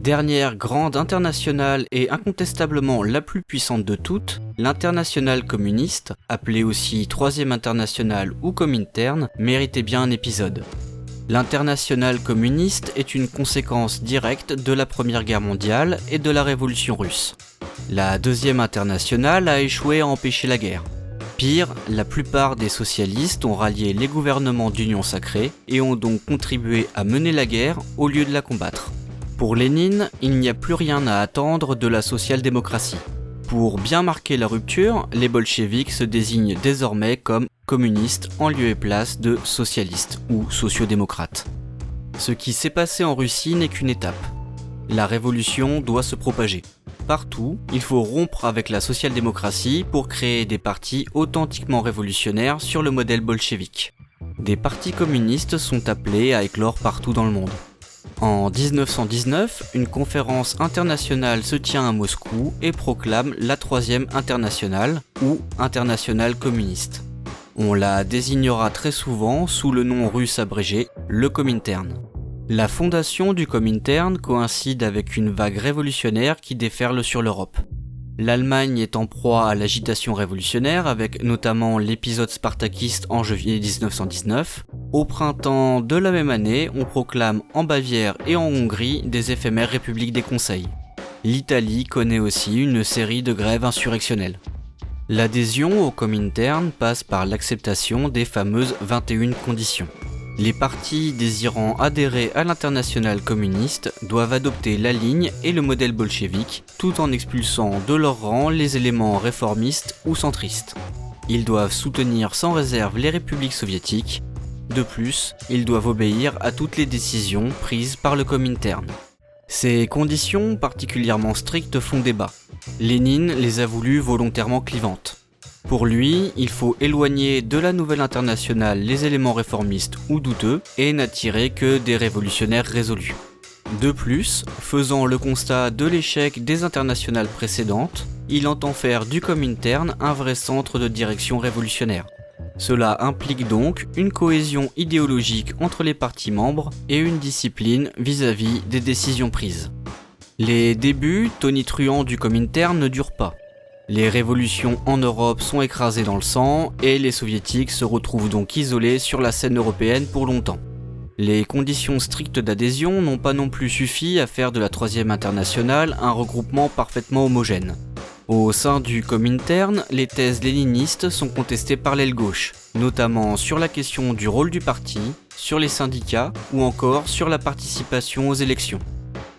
Dernière grande internationale et incontestablement la plus puissante de toutes, l'internationale communiste, appelée aussi Troisième Internationale ou Comintern, méritait bien un épisode. L'internationale communiste est une conséquence directe de la Première Guerre mondiale et de la Révolution russe. La Deuxième Internationale a échoué à empêcher la guerre. Pire, la plupart des socialistes ont rallié les gouvernements d'union sacrée et ont donc contribué à mener la guerre au lieu de la combattre. Pour Lénine, il n'y a plus rien à attendre de la social-démocratie. Pour bien marquer la rupture, les bolcheviks se désignent désormais comme communistes en lieu et place de socialistes ou sociodémocrates. Ce qui s'est passé en Russie n'est qu'une étape. La révolution doit se propager. Partout, il faut rompre avec la social-démocratie pour créer des partis authentiquement révolutionnaires sur le modèle bolchevique. Des partis communistes sont appelés à éclore partout dans le monde. En 1919, une conférence internationale se tient à Moscou et proclame la Troisième Internationale, ou Internationale communiste. On la désignera très souvent sous le nom russe abrégé, le Comintern. La fondation du Comintern coïncide avec une vague révolutionnaire qui déferle sur l'Europe. L'Allemagne est en proie à l'agitation révolutionnaire avec notamment l'épisode spartakiste en juillet 1919. Au printemps de la même année, on proclame en Bavière et en Hongrie des éphémères républiques des conseils. L'Italie connaît aussi une série de grèves insurrectionnelles. L'adhésion au Comintern passe par l'acceptation des fameuses 21 conditions. Les partis désirant adhérer à l'internationale communiste doivent adopter la ligne et le modèle bolchevique, tout en expulsant de leur rang les éléments réformistes ou centristes. Ils doivent soutenir sans réserve les républiques soviétiques. De plus, ils doivent obéir à toutes les décisions prises par le Comintern. Ces conditions particulièrement strictes font débat. Lénine les a voulues volontairement clivantes. Pour lui, il faut éloigner de la nouvelle internationale les éléments réformistes ou douteux et n'attirer que des révolutionnaires résolus. De plus, faisant le constat de l'échec des internationales précédentes, il entend faire du Comintern un vrai centre de direction révolutionnaire. Cela implique donc une cohésion idéologique entre les partis membres et une discipline vis-à-vis des décisions prises. Les débuts tonitruants du Comintern ne durent pas. Les révolutions en Europe sont écrasées dans le sang et les soviétiques se retrouvent donc isolés sur la scène européenne pour longtemps. Les conditions strictes d'adhésion n'ont pas non plus suffi à faire de la Troisième Internationale un regroupement parfaitement homogène. Au sein du Comintern, les thèses léninistes sont contestées par l'aile gauche, notamment sur la question du rôle du parti, sur les syndicats ou encore sur la participation aux élections.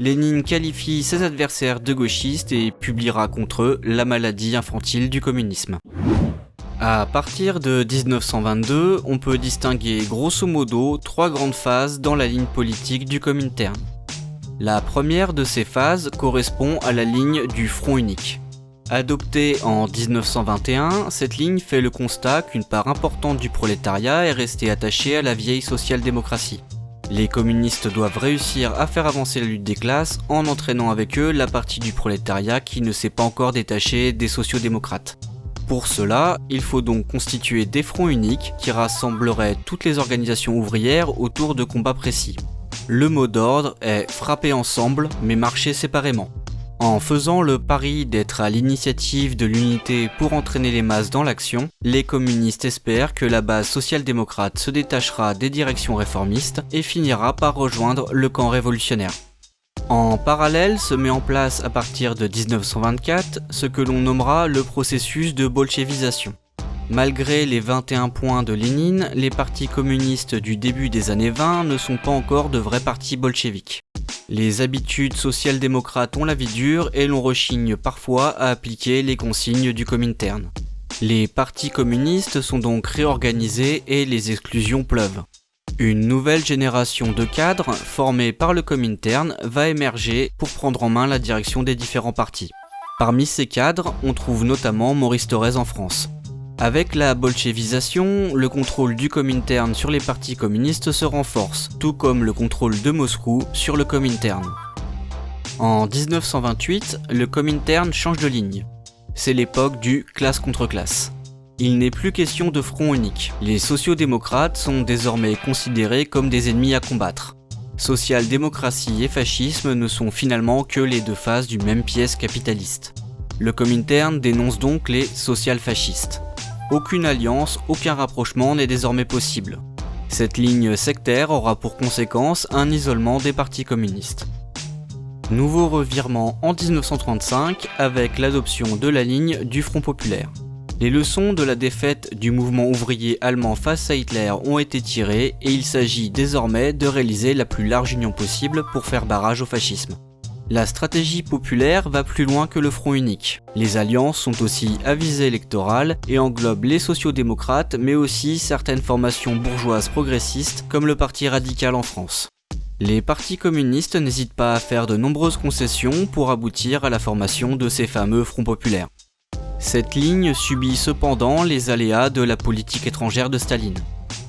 Lénine qualifie ses adversaires de gauchistes et publiera contre eux la maladie infantile du communisme. À partir de 1922, on peut distinguer grosso modo 3 grandes phases dans la ligne politique du Comintern. La première de ces phases correspond à la ligne du front unique. Adoptée en 1921, cette ligne fait le constat qu'une part importante du prolétariat est restée attachée à la vieille social-démocratie. Les communistes doivent réussir à faire avancer la lutte des classes en entraînant avec eux la partie du prolétariat qui ne s'est pas encore détachée des sociodémocrates. Pour cela, il faut donc constituer des fronts uniques qui rassembleraient toutes les organisations ouvrières autour de combats précis. Le mot d'ordre est « frapper ensemble mais marcher séparément ». En faisant le pari d'être à l'initiative de l'unité pour entraîner les masses dans l'action, les communistes espèrent que la base social-démocrate se détachera des directions réformistes et finira par rejoindre le camp révolutionnaire. En parallèle se met en place à partir de 1924 ce que l'on nommera le processus de bolchevisation. Malgré les 21 points de Lénine, les partis communistes du début des années 20 ne sont pas encore de vrais partis bolcheviques. Les habitudes social-démocrates ont la vie dure et l'on rechigne parfois à appliquer les consignes du Comintern. Les partis communistes sont donc réorganisés et les exclusions pleuvent. Une nouvelle génération de cadres, formés par le Comintern, va émerger pour prendre en main la direction des différents partis. Parmi ces cadres, on trouve notamment Maurice Thorez en France. Avec la bolchevisation, le contrôle du Comintern sur les partis communistes se renforce, tout comme le contrôle de Moscou sur le Comintern. En 1928, le Comintern change de ligne. C'est l'époque du classe contre classe. Il n'est plus question de front unique. Les sociodémocrates sont désormais considérés comme des ennemis à combattre. Social-démocratie et fascisme ne sont finalement que les deux faces d'une même pièce capitaliste. Le Comintern dénonce donc les social-fascistes. Aucune alliance, aucun rapprochement n'est désormais possible. Cette ligne sectaire aura pour conséquence un isolement des partis communistes. Nouveau revirement en 1935 avec l'adoption de la ligne du Front populaire. Les leçons de la défaite du mouvement ouvrier allemand face à Hitler ont été tirées et il s'agit désormais de réaliser la plus large union possible pour faire barrage au fascisme. La stratégie populaire va plus loin que le front unique. Les alliances sont aussi à visée électorale et englobent les sociaux-démocrates mais aussi certaines formations bourgeoises progressistes comme le Parti radical en France. Les partis communistes n'hésitent pas à faire de nombreuses concessions pour aboutir à la formation de ces fameux fronts populaires. Cette ligne subit cependant les aléas de la politique étrangère de Staline.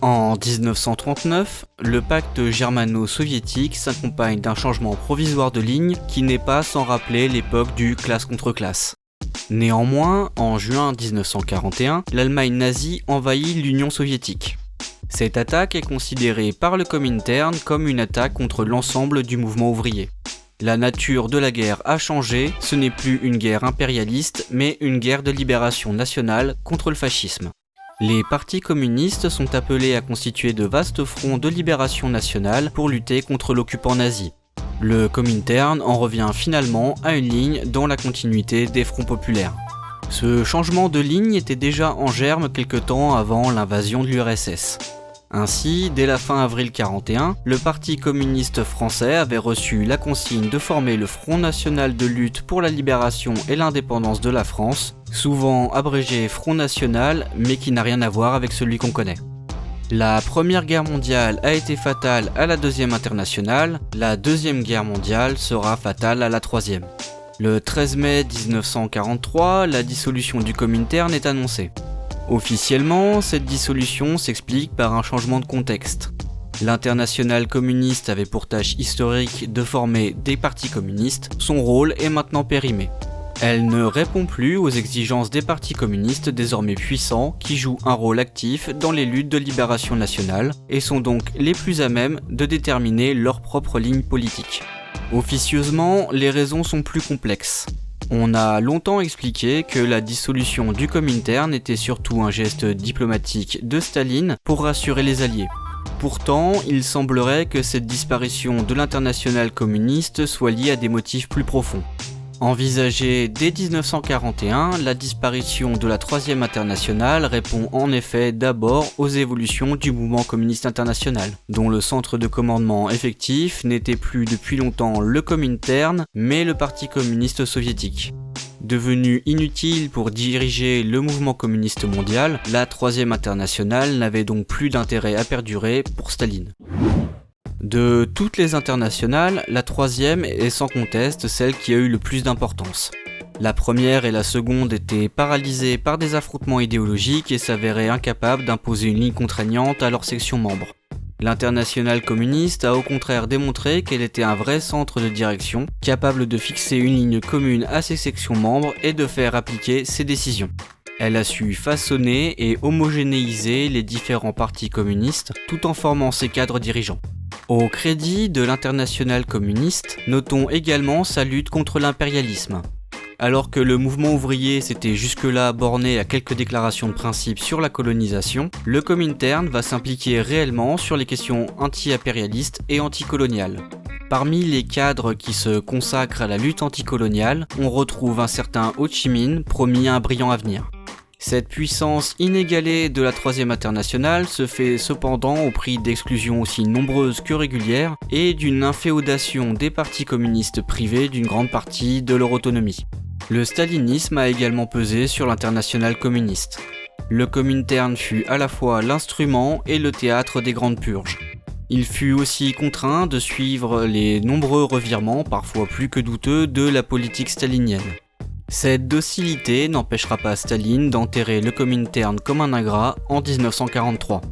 En 1939, le pacte germano-soviétique s'accompagne d'un changement provisoire de ligne qui n'est pas sans rappeler l'époque du classe contre classe. Néanmoins, en juin 1941, l'Allemagne nazie envahit l'Union soviétique. Cette attaque est considérée par le Comintern comme une attaque contre l'ensemble du mouvement ouvrier. La nature de la guerre a changé, ce n'est plus une guerre impérialiste, mais une guerre de libération nationale contre le fascisme. Les partis communistes sont appelés à constituer de vastes fronts de libération nationale pour lutter contre l'occupant nazi. Le Comintern en revient finalement à une ligne dans la continuité des fronts populaires. Ce changement de ligne était déjà en germe quelque temps avant l'invasion de l'URSS. Ainsi, dès la fin avril 1941, le Parti communiste français avait reçu la consigne de former le Front national de lutte pour la libération et l'indépendance de la France, souvent abrégé Front national, mais qui n'a rien à voir avec celui qu'on connaît. La Première Guerre mondiale a été fatale à la Deuxième Internationale, la Deuxième Guerre mondiale sera fatale à la Troisième. Le 13 mai 1943, la dissolution du Comintern est annoncée. Officiellement, cette dissolution s'explique par un changement de contexte. L'Internationale communiste avait pour tâche historique de former des partis communistes, son rôle est maintenant périmé. Elle ne répond plus aux exigences des partis communistes désormais puissants qui jouent un rôle actif dans les luttes de libération nationale et sont donc les plus à même de déterminer leur propre ligne politique. Officieusement, les raisons sont plus complexes. On a longtemps expliqué que la dissolution du Comintern était surtout un geste diplomatique de Staline pour rassurer les Alliés. Pourtant, il semblerait que cette disparition de l'Internationale communiste soit liée à des motifs plus profonds. Envisagée dès 1941, la disparition de la Troisième Internationale répond en effet d'abord aux évolutions du mouvement communiste international, dont le centre de commandement effectif n'était plus depuis longtemps le Comintern, mais le Parti communiste soviétique. Devenue inutile pour diriger le mouvement communiste mondial, la Troisième Internationale n'avait donc plus d'intérêt à perdurer pour Staline. De toutes les internationales, la troisième est sans conteste celle qui a eu le plus d'importance. La première et la seconde étaient paralysées par des affrontements idéologiques et s'avéraient incapables d'imposer une ligne contraignante à leurs sections membres. L'Internationale communiste a au contraire démontré qu'elle était un vrai centre de direction, capable de fixer une ligne commune à ses sections membres et de faire appliquer ses décisions. Elle a su façonner et homogénéiser les différents partis communistes tout en formant ses cadres dirigeants. Au crédit de l'Internationale communiste, notons également sa lutte contre l'impérialisme. Alors que le mouvement ouvrier s'était jusque-là borné à quelques déclarations de principe sur la colonisation, le Comintern va s'impliquer réellement sur les questions anti-impérialistes et anticoloniales. Parmi les cadres qui se consacrent à la lutte anticoloniale, on retrouve un certain Ho Chi Minh, promis un brillant avenir. Cette puissance inégalée de la Troisième Internationale se fait cependant au prix d'exclusions aussi nombreuses que régulières et d'une inféodation des partis communistes privés d'une grande partie de leur autonomie. Le stalinisme a également pesé sur l'Internationale communiste. Le Comintern fut à la fois l'instrument et le théâtre des grandes purges. Il fut aussi contraint de suivre les nombreux revirements, parfois plus que douteux, de la politique stalinienne. Cette docilité n'empêchera pas Staline d'enterrer le Comintern comme un ingrat en 1943.